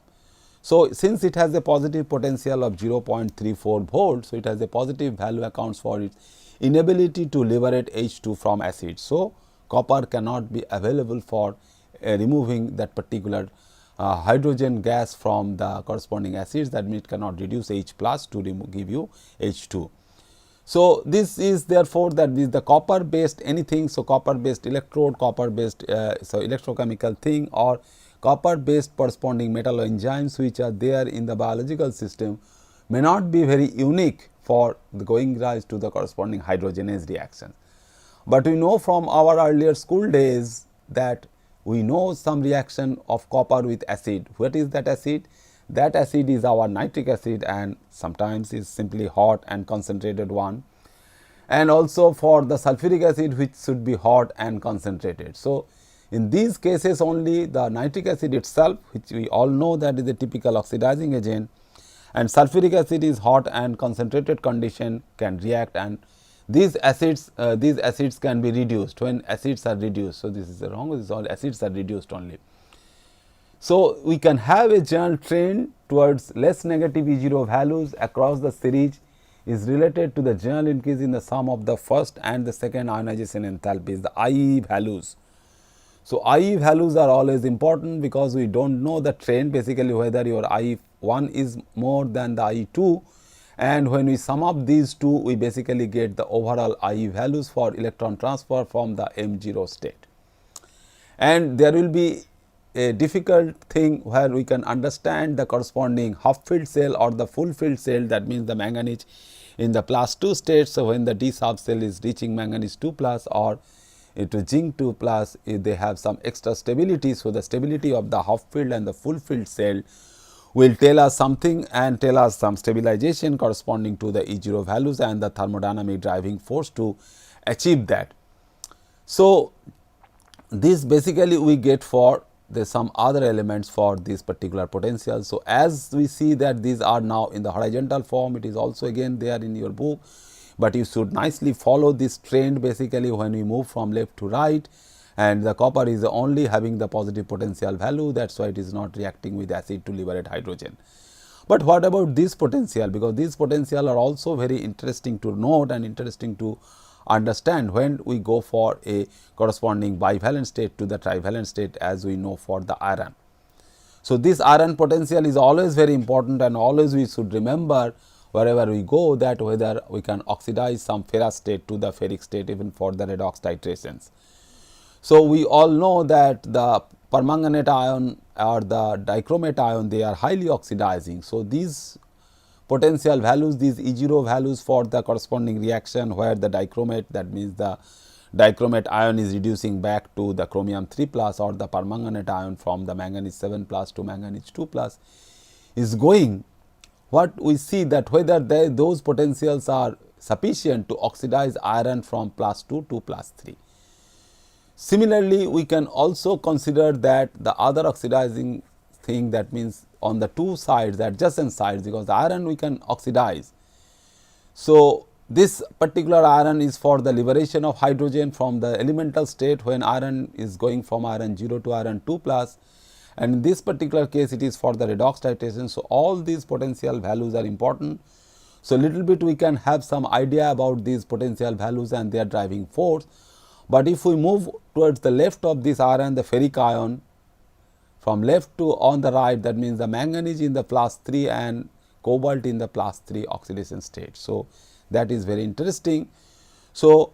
So, since it has a positive potential of 0.34 volt, so it has a positive value, accounts for its inability to liberate H2 from acid. So, copper cannot be available for removing that particular hydrogen gas from the corresponding acids, that means it cannot reduce H plus to give you H2. So, this is therefore that is the copper based anything. So, copper based electrode, copper based electrochemical thing, or copper based corresponding metal enzymes which are there in the biological system may not be very unique for the going rise to the corresponding hydrogenase reactions. But we know from our earlier school days that we know some reaction of copper with acid. What is that acid? That acid is our nitric acid, and sometimes is simply hot and concentrated one, and also for the sulfuric acid, which should be hot and concentrated. So, in these cases only the nitric acid itself, which we all know that is a typical oxidizing agent, and sulfuric acid is hot and concentrated condition, can react, and these acids can be reduced when acids are reduced. So, this is wrong, this is all acids are reduced only. So, we can have a general trend towards less negative E0 values across the series is related to the general increase in the sum of the first and the second ionization enthalpies, the IE values. So, IE values are always important, because we do not know the trend basically whether your IE1 is more than the IE2, and when we sum up these two, we basically get the overall IE values for electron transfer from the M0 state. And there will be a difficult thing where we can understand the corresponding half filled cell or the full filled cell, that means the manganese in the plus 2 state. So, when the D sub cell is reaching manganese 2 plus or to zinc 2 plus, they have some extra stability. So, the stability of the half filled and the full filled cell will tell us something and tell us some stabilization corresponding to the E0 values and the thermodynamic driving force to achieve that. So, this basically we get for the some other elements for this particular potential. So, as we see that these are now in the horizontal form, it is also again there in your book, but you should nicely follow this trend basically when we move from left to right, and the copper is only having the positive potential value, that is why it is not reacting with acid to liberate hydrogen. But what about this potential? Because these potential are also very interesting to note and interesting to understand when we go for a corresponding bivalent state to the trivalent state, as we know for the iron. So, this iron potential is always very important, and always we should remember wherever we go that whether we can oxidize some ferrous state to the ferric state even for the redox titrations. So, we all know that the permanganate ion or the dichromate ion, they are highly oxidizing. So, these potential values, these E0 values for the corresponding reaction where the dichromate, that means the dichromate ion is reducing back to the chromium 3 plus, or the permanganate ion from the manganese 7 plus to manganese 2 plus is going, what we see that whether those potentials are sufficient to oxidize iron from plus 2 to plus 3. Similarly, we can also consider that the other oxidizing thing, that means on the two sides, the adjacent sides, because the iron we can oxidize. So, this particular iron is for the liberation of hydrogen from the elemental state when iron is going from iron 0 to iron 2 plus, and in this particular case it is for the redox titration. So, all these potential values are important. So, little bit we can have some idea about these potential values and their driving force, but if we move towards the left of this iron, the ferric ion, from left to on the right, that means the manganese in the +3 and cobalt in the +3 oxidation state. So, that is very interesting. So,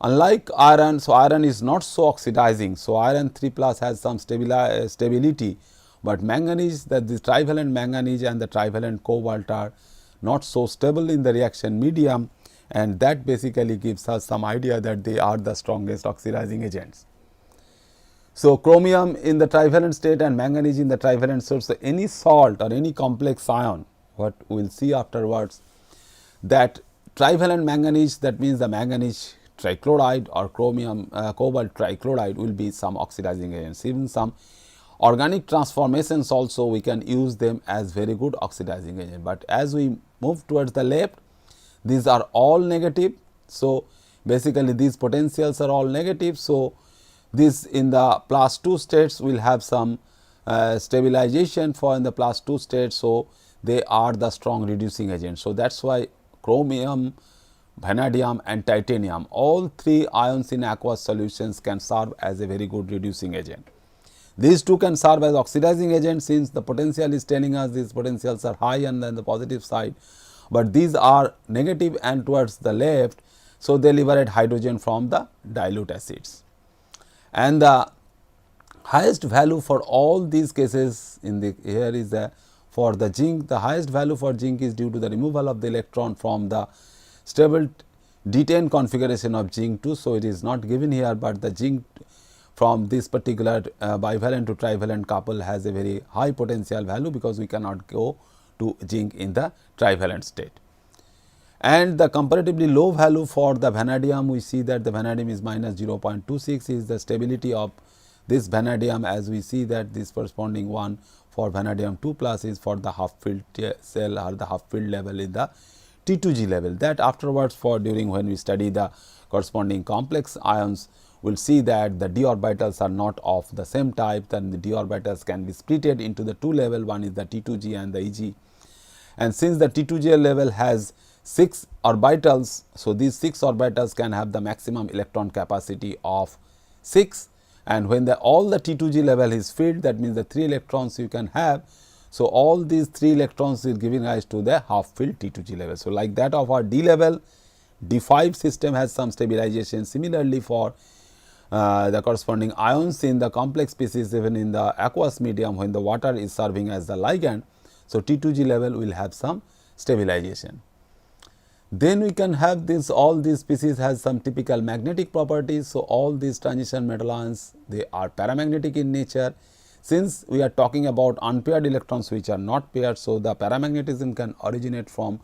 unlike iron, so iron is not so oxidizing. So, iron 3 plus has some stability, but manganese, that the trivalent manganese and the trivalent cobalt are not so stable in the reaction medium, and that basically gives us some idea that they are the strongest oxidizing agents. So, chromium in the trivalent state and manganese in the trivalent state. So, any salt or any complex ion, what we will see afterwards, that trivalent manganese, that means the manganese trichloride or chromium cobalt trichloride will be some oxidizing agents. Even some organic transformations also we can use them as very good oxidizing agent, but as we move towards the left, these are all negative. So, basically these potentials are all negative. So, this in the +2 states will have some stabilization for in the +2 states. So, they are the strong reducing agents. So, that is why chromium, vanadium and titanium, all three ions in aqueous solutions can serve as a very good reducing agent. These two can serve as oxidizing agents, since the potential is telling us these potentials are high and then the positive side, but these are negative and towards the left. So, they liberate hydrogen from the dilute acids. And the highest value for all these cases in the here is the for the zinc, the highest value for zinc is due to the removal of the electron from the stable D10 configuration of zinc 2. So, it is not given here, but the zinc from this particular bivalent to trivalent couple has a very high potential value, because we cannot go to zinc in the trivalent state. And the comparatively low value for the vanadium, we see that the vanadium is minus 0.26 is the stability of this vanadium, as we see that this corresponding one for vanadium 2 plus is for the half filled cell or the half filled level in the T2G level. That afterwards, for during when we study the corresponding complex ions, we will see that the d orbitals are not of the same type, then the d orbitals can be splitted into the two level, one is the T2G and the EG. And since the T2G level has 6 orbitals, so these 6 orbitals can have the maximum electron capacity of 6, and when all the T2G level is filled, that means the 3 electrons you can have. So, all these 3 electrons is giving rise to the half filled T2G level. So, like that of our D level, D5 system has some stabilization. Similarly, for the corresponding ions in the complex species, even in the aqueous medium, when the water is serving as the ligand, so T2G level will have some stabilization. Then we can have this, all these species has some typical magnetic properties. So, all these transition metal ions, they are paramagnetic in nature. Since we are talking about unpaired electrons which are not paired, so the paramagnetism can originate from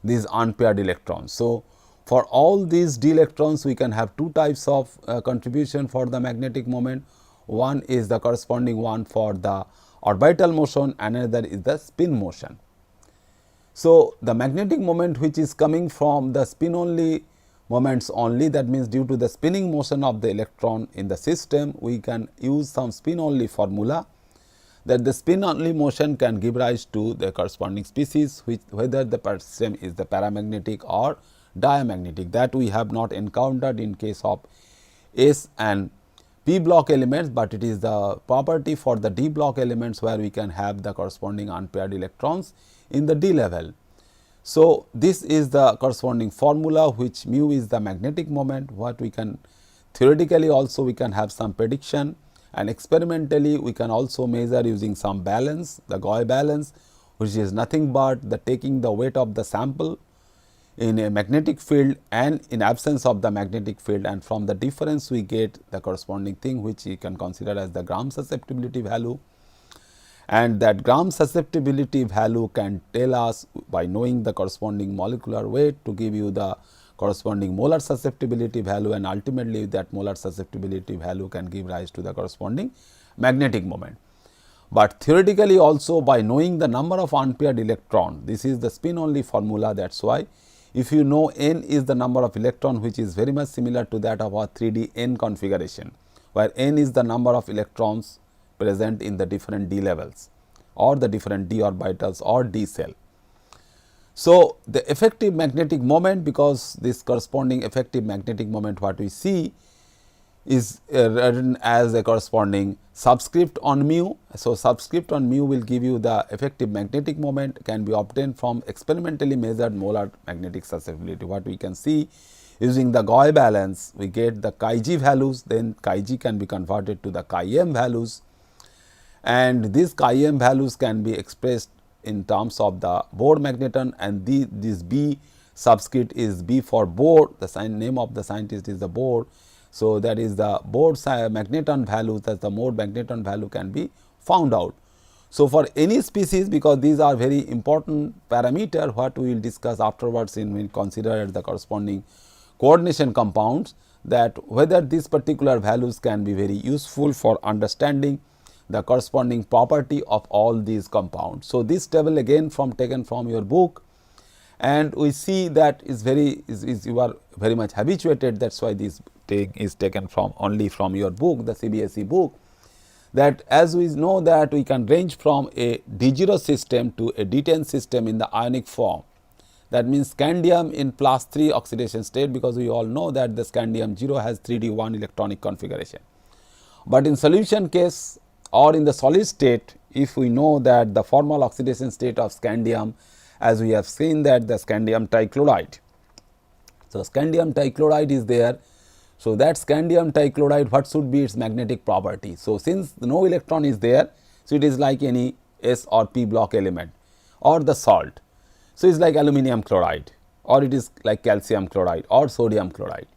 these unpaired electrons. So, for all these d electrons, we can have two types of contribution for the magnetic moment. One is the corresponding one for the orbital motion, another is the spin motion. So, the magnetic moment which is coming from the spin only moments only, that means due to the spinning motion of the electron in the system, we can use some spin only formula, that the spin only motion can give rise to the corresponding species, which whether the system is the paramagnetic or diamagnetic. That we have not encountered in case of S and P block elements, but it is the property for the D block elements where we can have the corresponding unpaired electrons in the D level. So, this is the corresponding formula, which mu is the magnetic moment. What we can theoretically also we can have some prediction, and experimentally we can also measure using some balance, the Gauss balance, which is nothing but the taking the weight of the sample in a magnetic field and in absence of the magnetic field, and from the difference we get the corresponding thing, which we can consider as the gram susceptibility value. And that gram susceptibility value can tell us by knowing the corresponding molecular weight to give you the corresponding molar susceptibility value, and ultimately that molar susceptibility value can give rise to the corresponding magnetic moment. But theoretically also by knowing the number of unpaired electron, this is the spin only formula, that is why if you know n is the number of electron, which is very much similar to that of our 3D n configuration, where n is the number of electrons present in the different d levels or the different d orbitals or d cell. So, the effective magnetic moment, because this corresponding effective magnetic moment what we see is written as a corresponding subscript on mu. So, subscript on mu will give you the effective magnetic moment, can be obtained from experimentally measured molar magnetic susceptibility. What we can see using the Gauss balance, we get the chi g values, then chi g can be converted to the chi m values, and these chi m values can be expressed in terms of the Bohr magneton, and this B subscript is B for Bohr, the name of the scientist is the Bohr. So, that is the Bohr magneton value, that the Bohr magneton value can be found out. So, for any species, because these are very important parameter what we will discuss afterwards in we consider the corresponding coordination compounds, that whether these particular values can be very useful for understanding the corresponding property of all these compounds. So, this table again taken from your book, and we see that is you are very much habituated, that is why this thing is taken from only from your book, the CBSE book, that as we know that we can range from a D0 system to a D10 system in the ionic form. That means scandium in +3 oxidation state, because we all know that the scandium 0 has 3D1 electronic configuration. But in solution case or in the solid state, if we know that the formal oxidation state of scandium, as we have seen that the scandium trichloride. So, scandium trichloride is there. So, that scandium trichloride, what should be its magnetic property? So, since no electron is there, so it is like any S or P block element or the salt. So, it is like aluminum chloride, or it is like calcium chloride or sodium chloride.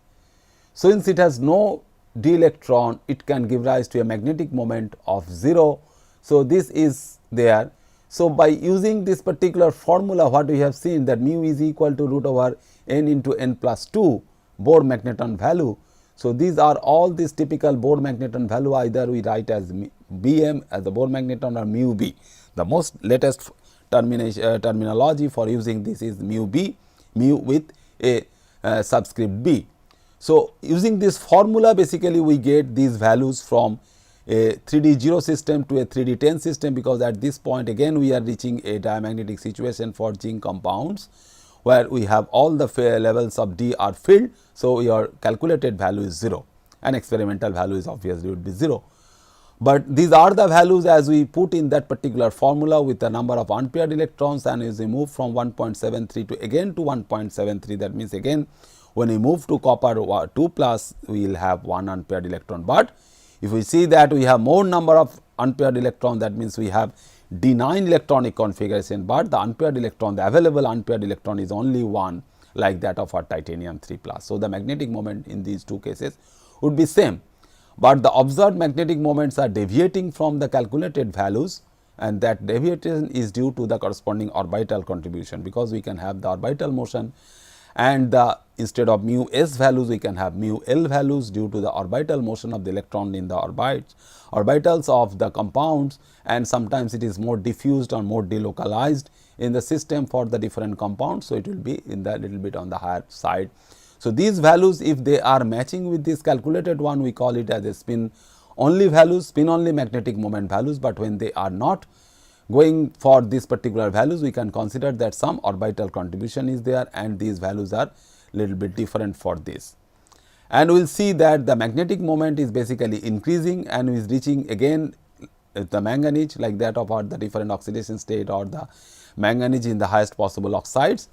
So, since it has no d electron, it can give rise to a magnetic moment of 0. So, this is there. So, by using this particular formula, what we have seen, that mu is equal to root over n into n plus 2 Bohr magneton value. So, these are all these typical Bohr magneton value, either we write as Bm as the Bohr magneton or mu b. The most latest terminology for using this is mu b, mu with a subscript b. So, using this formula, basically we get these values from a 3D 0 system to a 3D 10 system, because at this point again we are reaching a diamagnetic situation for zinc compounds, where we have all the levels of D are filled. So, your calculated value is 0 and experimental value is obviously would be 0. But these are the values as we put in that particular formula with the number of unpaired electrons, and as we move from 1.73 to again to 1.73, that means again when we move to copper 2 plus, we will have 1 unpaired electron. But if we see that we have more number of unpaired electron, that means we have D9 electronic configuration, but the unpaired electron, the available unpaired electron is only 1, like that of our titanium 3 plus. So, the magnetic moment in these two cases would be same, but the observed magnetic moments are deviating from the calculated values, and that deviation is due to the corresponding orbital contribution, because we can have the orbital motion, and the instead of mu s values we can have mu l values due to the orbital motion of the electron in the orbitals of the compounds, and sometimes it is more diffused or more delocalized in the system for the different compounds. So, it will be in the little bit on the higher side. So, these values, if they are matching with this calculated one, we call it as a spin only values, spin only magnetic moment values, but when they are not going for these particular values, we can consider that some orbital contribution is there, and these values are little bit different for this. And we will see that the magnetic moment is basically increasing and is reaching again the manganese, like that of the different oxidation state or the manganese in the highest possible oxides,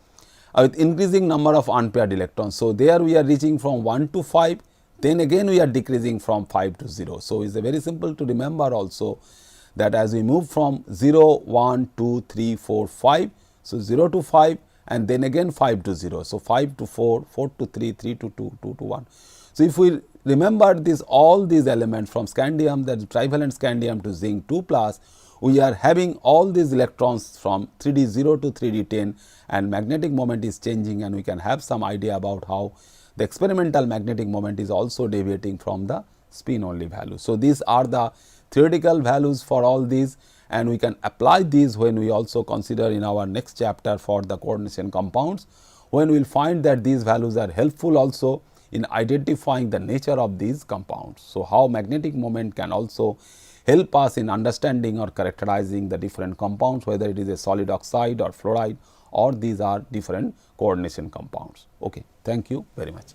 with increasing number of unpaired electrons. So, there we are reaching from 1 to 5, then again we are decreasing from 5 to 0. So, it is very simple to remember also that as we move from 0, 1, 2, 3, 4, 5. So, 0 to 5 and then again 5 to 0. So, 5 to 4, 4 to 3, 3 to 2, 2 to 1. So, if we remember this all these elements from scandium, that is trivalent scandium, to zinc 2 plus, we are having all these electrons from 3D 0 to 3D 10, and magnetic moment is changing, and we can have some idea about how the experimental magnetic moment is also deviating from the spin only value. So, these are the theoretical values for all these, and we can apply these when we also consider in our next chapter for the coordination compounds, when we will find that these values are helpful also in identifying the nature of these compounds. So, how magnetic moment can also help us in understanding or characterizing the different compounds, whether it is a solid oxide or fluoride or these are different coordination compounds. Okay. Thank you very much.